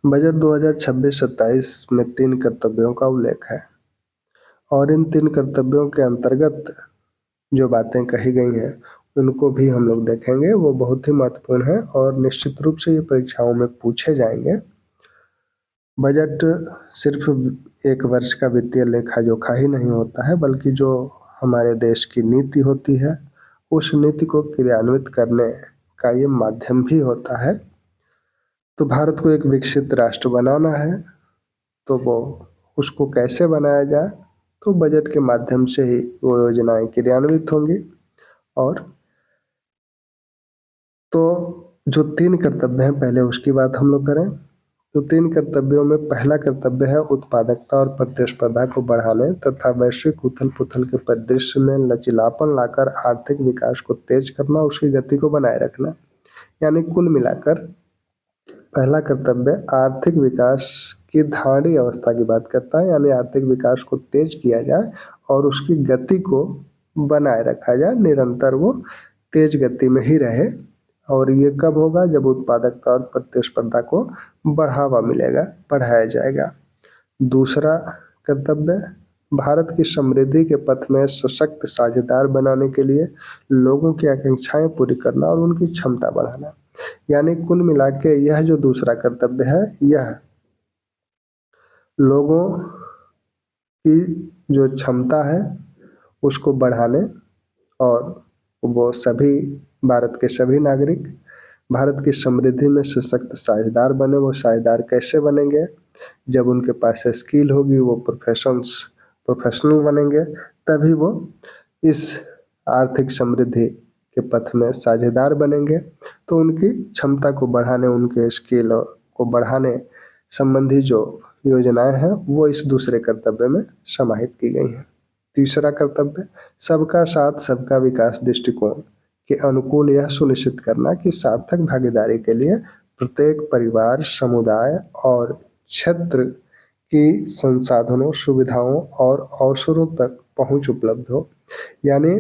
Budget 2026-27 में 3 कर्तव्यों का उल्लेख है और इन 3 कर्तव्यों के अंतर्गत जो बातें कही गई हैं उनको भी हम लोग देखेंगे। वो बहुत ही महत्वपूर्ण है और निश्चित रूप से ये परीक्षाओं में पूछे जाएंगे। बजट सिर्फ एक वर्ष का वित्तीय लेखा जोखा ही नहीं होता है, बल्कि जो हमारे देश की नीति होती है उस नीति को क्रियान्वित करने का ये माध्यम भी होता है। तो भारत को एक विकसित राष्ट्र बनाना है, तो वो उसको कैसे बनाया जाए, तो बजट के माध्यम से ही वो योजनाएं क्रियान्वित होंगी। और तो जो 3 कर्तव्य हैं पहले उसकी बात हम लोग करें। तो 3 कर्तव्यों में पहला कर्तव्य है उत्पादकता और प्रतिस्पर्धा को बढ़ाने तथा वैश्विक उथल-पुथल के परिदृश्य में लचीलापन लाकर आर्थिक विकास को तेज करना, उसकी गति को बनाए रखना। यानी कुल मिलाकर पहला कर्तव्य आर्थिक विकास की धारणीय अवस्था की बात करता है, यानी आर्थिक विकास को तेज किया जाए और उसकी गति को बनाए रखा जाए, निरंतर वो तेज गति में ही रहे। और ये कब होगा? जब उत्पादकता और प्रतिस्पर्धा को बढ़ावा मिलेगा, बढ़ाया जाएगा। दूसरा कर्तव्य भारत की समृद्धि के पथ में सशक्त साझेदार बनाने के लिए लोगों की आकांक्षाएं पूरी करना और उनकी क्षमता बढ़ाना। यानी कुल मिला के यह जो दूसरा कर्तव्य है, यह लोगों की जो क्षमता है उसको बढ़ाने और वो सभी भारत के सभी नागरिक भारत की समृद्धि में सशक्त साझेदार बने। वो साझेदार कैसे बनेंगे? जब उनके पास स्किल होगी, वो प्रोफेशनल बनेंगे, तभी वो इस आर्थिक समृद्धि के पथ में साझेदार बनेंगे। तो उनकी क्षमता को बढ़ाने, उनके स्किल को बढ़ाने संबंधी जो योजनाएं हैं वो इस दूसरे कर्तव्य में समाहित की गई हैं। तीसरा कर्तव्य सबका साथ सबका विकास दृष्टिकोण के अनुकूल यह सुनिश्चित करना कि सार्थक भागीदारी के लिए प्रत्येक परिवार, समुदाय और क्षेत्र की संसाधनों, सुविधाओं और अवसरों तक पहुंच उपलब्ध हो। यानी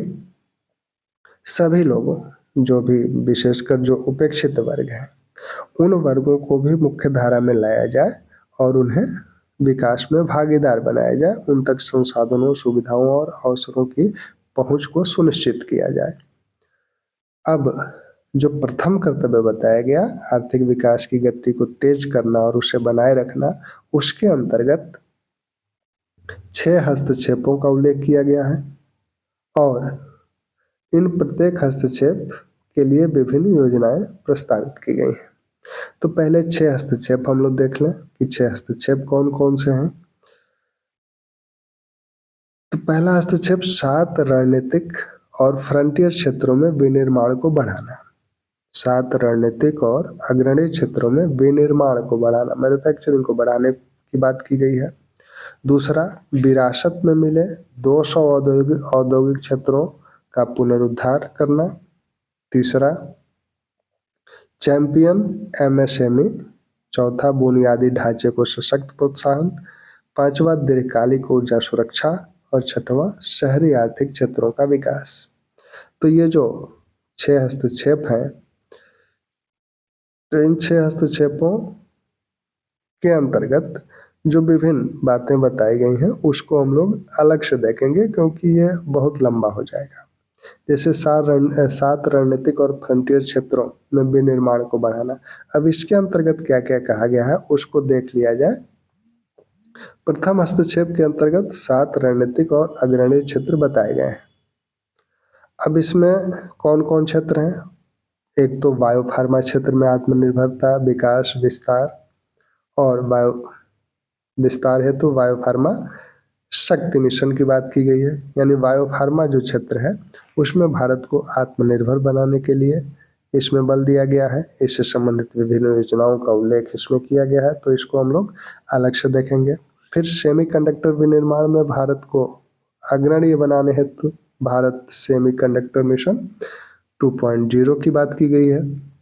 सभी लोगों, जो भी विशेषकर जो उपेक्षित वर्ग हैं, उन वर्गों को भी मुख्य धारा में लाया जाए और उन्हें विकास में भागीदार बनाया जाए। उन तक संसाधनों, सुविधाओं और अवसरों की पहुंच को सुनिश्चित किया जाए। अब जो प्रथम कर्तव्य बताया गया, आर्थिक विकास की गति को तेज करना और उसे बनाए रखना, उसके अंतर्गत 6 हस्तक्षेपों का उल्लेख किया गया है और इन प्रत्येक हस्तक्षेप के लिए विभिन्न योजनाएं प्रस्तावित की गई हैं। तो पहले 6 हस्तक्षेप हम लोग देख लें कि 6 हस्तक्षेप कौन कौन से हैं। तो पहला हस्तक्षेप 7 रणनीतिक और फ्रंटियर क्षेत्रों में विनिर्माण को बढ़ाना। 7 रणनीतिक और अग्रणी क्षेत्रों में विनिर्माण को बढ़ाना, मैन्युफैक्चरिंग को बढ़ाने की बात की गई है। दूसरा, विरासत में मिले 200 औद्योगिक क्षेत्रों का पुनरुद्धार करना। तीसरा, चैंपियन एमएसएमई। चौथा, बुनियादी ढांचे को सशक्त प्रोत्साहन। पांचवा, दीर्घकालिक ऊर्जा सुरक्षा। और छठवां, शहरी आर्थिक क्षेत्रों का विकास। तो ये जो 6 हस्तक्षेप हैं, तो इन 6 हस्तक्षेपों के अंतर्गत जो विभिन्न बातें बताई गई हैं उसको हम लोग अलग से देखेंगे, क्योंकि ये बहुत लंबा हो जाएगा। जैसे 7 रणनीतिक और फ्रंटियर क्षेत्रों में विनिर्माण को बढ़ाना। अब इसके अंतर्गत क्या क्या कहा गया है उसको देख लिया जाए। प्रथम हस्तक्षेप के अंतर्गत 7 रणनीतिक और अग्रणी क्षेत्र बताए गए हैं। अब इसमें कौन कौन क्षेत्र हैं? एक तो बायो फार्मा क्षेत्र में आत्मनिर्भरता, विकास, विस्तार और विस्तार हेतु बायो फार्मा शक्ति मिशन की बात की गई है। यानी बायो फार्मा जो क्षेत्र है उसमें भारत को आत्मनिर्भर बनाने के लिए इसमें बल दिया गया है। इससे संबंधित विभिन्न योजनाओं का उल्लेख इसमें किया गया है, तो इसको हम लोग अलग से देखेंगे। फिर सेमीकंडक्टर विनिर्माण में भारत को अग्रणी बनाने हेतु भारत सेमीकंडक्टर मिशन 2.0 की बात की गई है,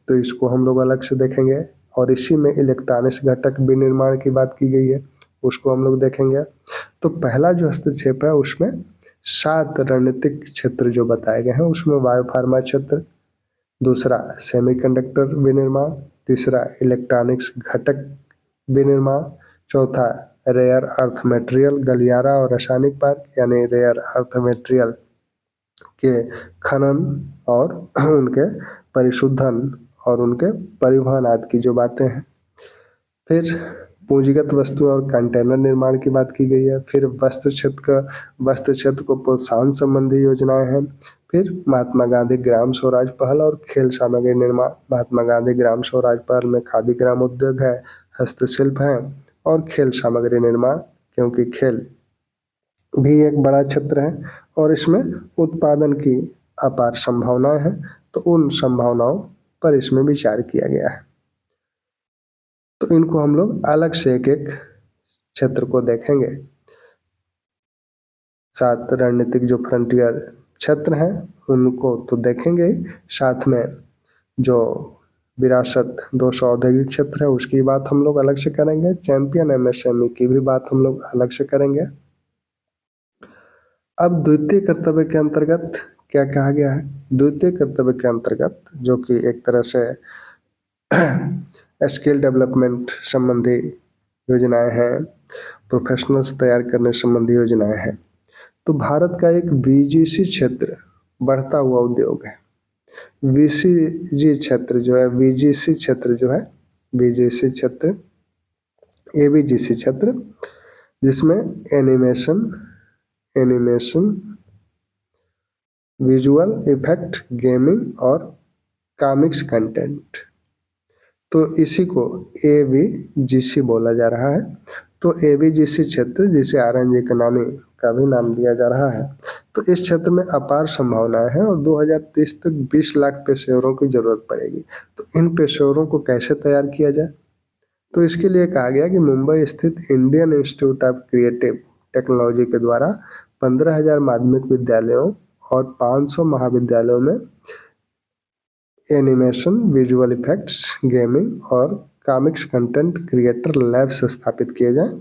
तो इसको हम लोग अलग से देखेंगे। और इसी में इलेक्ट्रॉनिक्स घटक विनिर्माण की बात की गई है, उसको हम लोग देखेंगे। तो पहला जो हस्तक्षेप है उसमें 7 रणनीतिक क्षेत्र जो बताए गए हैं उसमें बायो फार्मा क्षेत्र, दूसरा सेमीकंडक्टर विनिर्माण, तीसरा इलेक्ट्रॉनिक्स घटक विनिर्माण। चौथा रेयर अर्थ मटेरियल गलियारा और रासायनिक पार्क, यानी रेयर अर्थ मटेरियल के खनन और उनके परिशोधन और उनके परिवहन आदि की जो बातें हैं। फिर पूंजीगत वस्तु और कंटेनर निर्माण की बात की गई है। फिर वस्त्र क्षेत्र को प्रोत्साहन संबंधी योजनाएं हैं। फिर महात्मा गांधी ग्राम स्वराज पहल और खेल सामग्री निर्माण। महात्मा गांधी ग्राम स्वराज पहल में खादी ग्राम उद्योग है, हस्तशिल्प है और खेल सामग्री निर्माण, क्योंकि खेल भी एक बड़ा क्षेत्र है और इसमें उत्पादन की अपार संभावनाएं हैं, तो उन संभावनाओं पर इसमें विचार किया गया है। तो इनको हम लोग अलग से एक एक क्षेत्र को देखेंगे। 7 रणनीतिक जो फ्रंटियर क्षेत्र हैं उनको तो देखेंगे, साथ में जो विरासत 200 औद्योगिक क्षेत्र है उसकी बात हम लोग अलग से करेंगे। चैंपियन एमएसएमई की भी बात हम लोग अलग से करेंगे। अब द्वितीय कर्तव्य के अंतर्गत क्या कहा गया है? द्वितीय कर्तव्य के अंतर्गत, जो कि एक तरह से स्किल डेवलपमेंट संबंधी योजनाएं हैं, प्रोफेशनल्स तैयार करने संबंधी योजनाएं हैं, तो भारत का एक बीजीसी क्षेत्र बढ़ता हुआ उद्योग है। बीसीजी क्षेत्र जो है, बीजीसी क्षेत्र जो है, बीजीसी क्षेत्र, एबीजीसी क्षेत्र, जिसमें एनिमेशन, विजुअल इफेक्ट, गेमिंग और कॉमिक्स कंटेंट, तो इसी को एबीजीसी बोला जा रहा है। तो एबीजीसी क्षेत्र, जिसे आरएन इकोनॉमी का भी नाम दिया जा रहा है, तो इस क्षेत्र में अपार संभावनाएं हैं और 2030 तक 20 लाख पेशेवरों की जरूरत पड़ेगी। तो इन पेशेवरों को कैसे तैयार किया जाए? तो इसके लिए कहा गया कि मुंबई स्थित Indian institute of creative technology के द्वारा 15,000 माध्यमिक विद्यालयों और 500 महाविद्यालयों में एनिमेशन, विजुअल इफेक्ट्स, गेमिंग और कॉमिक्स कंटेंट क्रिएटर लैब्स स्थापित किए जाएं।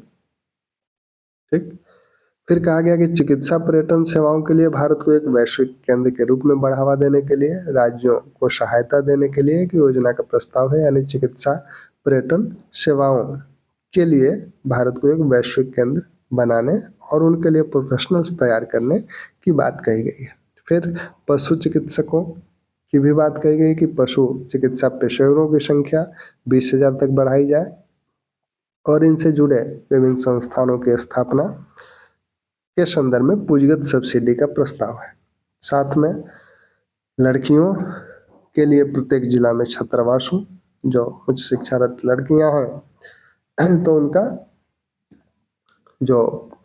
ठीक। फिर कहा गया कि चिकित्सा पर्यटन सेवाओं के लिए भारत को एक वैश्विक केंद्र के रूप में बढ़ावा देने के लिए राज्यों को सहायता देने के लिए एक योजना का प्रस्ताव है, यानी चिकित्सा पर्यटन सेवाओं के लिए भारत को एक वैश्विक केंद्र बनाने और उनके लिए प्रोफेशनल्स तैयार करने की बात कही गई है। फिर पशु चिकित्सकों की भी बात कही गई कि पशु चिकित्सा पेशेवरों की संख्या 20,000 तक बढ़ाई जाए और इनसे जुड़े विभिन्न संस्थानों की स्थापना के संदर्भ में पूंजीगत सब्सिडी का प्रस्ताव है। साथ में लड़कियों के लिए प्रत्येक जिला में छात्रावास हो, जो उच्च शिक्षारत लड़कियां हैं तो उनका जो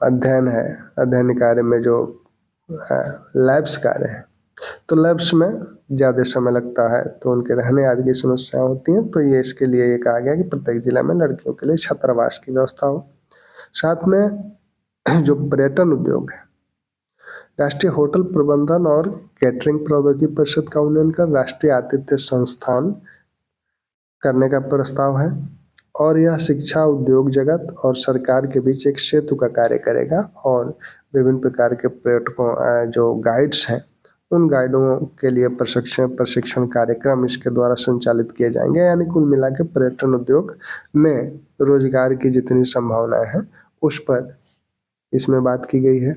अध्ययन कार्य में जो लैब्स कार्य है, तो लैब्स में ज़्यादा समय लगता है तो उनके रहने आदि की समस्याएं होती हैं, तो ये इसके लिए ये कहा गया कि प्रत्येक जिला में लड़कियों के लिए छात्रावास की व्यवस्था हो। साथ में जो पर्यटन उद्योग है, राष्ट्रीय होटल प्रबंधन और कैटरिंग प्रौद्योगिकी परिषद का उन्नयन कर राष्ट्रीय आतिथ्य संस्थान करने का प्रस्ताव है और यह शिक्षा, उद्योग जगत और सरकार के बीच एक सेतु का कार्य करेगा और विभिन्न प्रकार के पर्यटकों जो गाइड्स हैं उन गाइडों के लिए प्रशिक्षण कार्यक्रम इसके द्वारा संचालित किए जाएंगे, यानी कुल मिला के पर्यटन उद्योग में रोजगार की जितनी संभावनाएं हैं उस पर इसमें बात की गई है।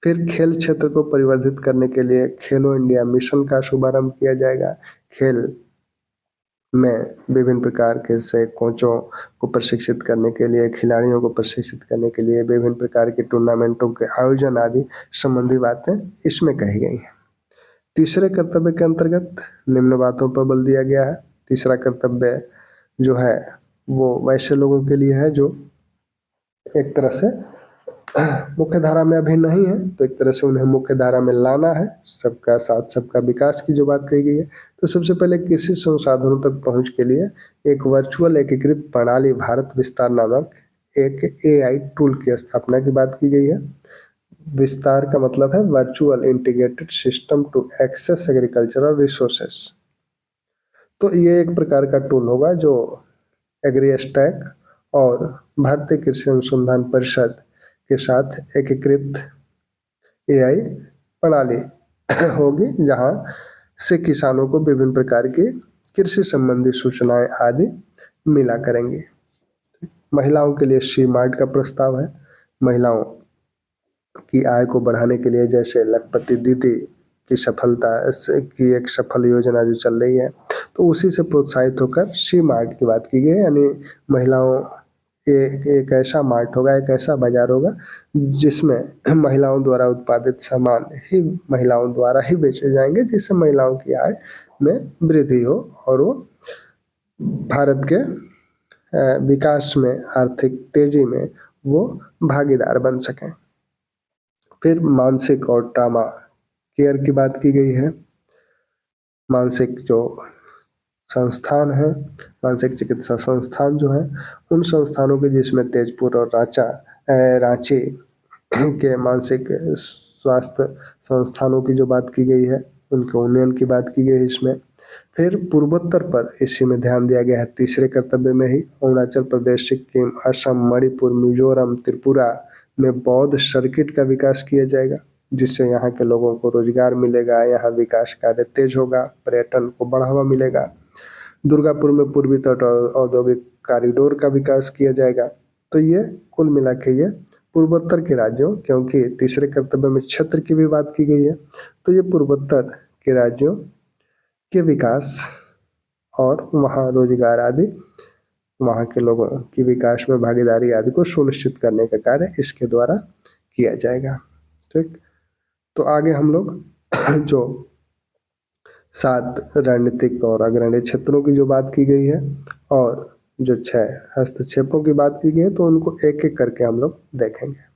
फिर खेल क्षेत्र को परिवर्धित करने के लिए खेलो इंडिया मिशन का शुभारंभ किया जाएगा। खेल में विभिन्न प्रकार के से कोचों को प्रशिक्षित करने के लिए, खिलाड़ियों को प्रशिक्षित करने के लिए विभिन्न प्रकार के टूर्नामेंटों के आयोजन आदि संबंधी बातें इसमें कही गई हैं। तीसरे कर्तव्य के अंतर्गत निम्न बातों पर बल दिया गया है। तीसरा कर्तव्य जो है वो वैसे लोगों के लिए है जो एक तरह से मुख्य धारा में अभी नहीं है, तो एक तरह से उन्हें मुख्य धारा में लाना है। सबका साथ सबका विकास की जो बात कही गई है, तो सबसे पहले कृषि संसाधनों तक पहुंच के लिए एक वर्चुअल एकीकृत प्रणाली भारत विस्तार नामक एक एआई टूल की स्थापना की बात की गई है। विस्तार का मतलब है virtual integrated system to access agricultural resources. तो ये एक प्रकार का टूल होगा जो एग्रीस्टैक और भारतीय कृषि अनुसंधान परिषद के साथ एकीकृत एआई प्रणाली होगी, जहां से किसानों को विभिन्न प्रकार की कृषि संबंधी सूचनाएं आदि मिला करेंगी। महिलाओं के लिए शी मार्ट का प्रस्ताव है। महिलाओं की आय को बढ़ाने के लिए, जैसे लखपति दीदी की की एक सफल योजना जो चल रही है, तो उसी से प्रोत्साहित होकर शी मार्ट की बात की गई है। यानी महिलाओं एक ऐसा मार्ट होगा, एक ऐसा बाजार होगा जिसमें महिलाओं द्वारा उत्पादित सामान ही महिलाओं द्वारा ही बेचे जाएंगे, जिससे महिलाओं की आय में वृद्धि हो और वो भारत के विकास में, आर्थिक तेजी में वो भागीदार बन सकें। फिर मानसिक और ट्रॉमा केयर की बात की गई है। मानसिक जो संस्थान है, मानसिक चिकित्सा संस्थान जो है, उन संस्थानों के जिसमें तेजपुर और रांची के मानसिक स्वास्थ्य संस्थानों की जो बात की गई है, उनके उन्नयन की बात की गई है इसमें। फिर पूर्वोत्तर पर इसी में ध्यान दिया गया है तीसरे कर्तव्य में ही। अरुणाचल प्रदेश, सिक्किम, असम, मणिपुर, मिजोरम, त्रिपुरा में बौद्ध सर्किट का विकास किया जाएगा, जिससे यहाँ के लोगों को रोजगार मिलेगा, यहाँ विकास कार्य तेज होगा, पर्यटन को बढ़ावा मिलेगा। दुर्गापुर में पूर्वी तट औद्योगिक कॉरिडोर का विकास किया जाएगा। तो ये कुल मिला के ये पूर्वोत्तर के राज्यों, क्योंकि तीसरे कर्तव्य में क्षेत्र की भी बात की गई है, तो ये पूर्वोत्तर के राज्यों के विकास और वहाँ रोजगार आदि, वहाँ के लोगों की विकास में भागीदारी आदि को सुनिश्चित करने का कार्य इसके द्वारा किया जाएगा। ठीक, तो आगे हम लोग जो 7 रणनीतिक और अग्रणी क्षेत्रों की जो बात की गई है और जो 6 हस्तक्षेपों की बात की गई है, तो उनको एक एक करके हम लोग देखेंगे।